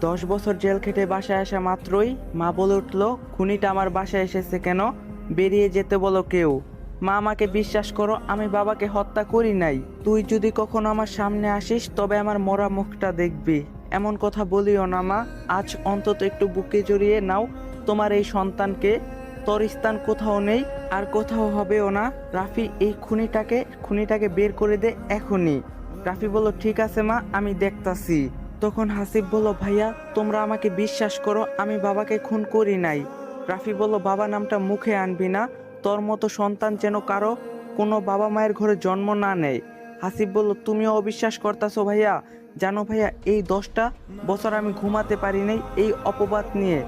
10 বছর জেল খেটে বাসায় আসা মাত্রই মা বলে উঠল, খুনিটা আমার বাসায় এসেছে কেন? বেরিয়ে যেতে বলো কেউ। মা, আমাকে বিশ্বাস করো, আমি বাবাকে হত্যা করি নাই। তুই যদি কখনো আমার সামনে আসিস তবে আমার মরা মুখটা দেখবি। এমন কথা বলিও না মা। আজ অন্তত একটু বুকে জড়িয়ে নাও তোমার এই সন্তানকে। তোর স্থান কোথাও নেই, আর কোথাও হবেও না। রাফি, এই খুনিটাকে বের করে দে এখনই। রাফি বলল, ঠিক আছে মা, আমি দেখতাছি। তখন হাসিব বলল, ভাইয়া তোমরা আমাকে বিশ্বাস করো, আমি বাবাকে খুন করি নাই। রাফি বলল, বাবা নামটা মুখে আনবি না। তোর মতো সন্তান যেন কারো কোনো বাবা মায়ের ঘরে জন্ম না নেয়। হাসিব বলল, তুমিও অবিশ্বাস করতাছো ভাইয়া? জানো ভাইয়া, এই 10টা বছর আমি ঘুমাতে পারি নাই এই অপবাদ নিয়ে।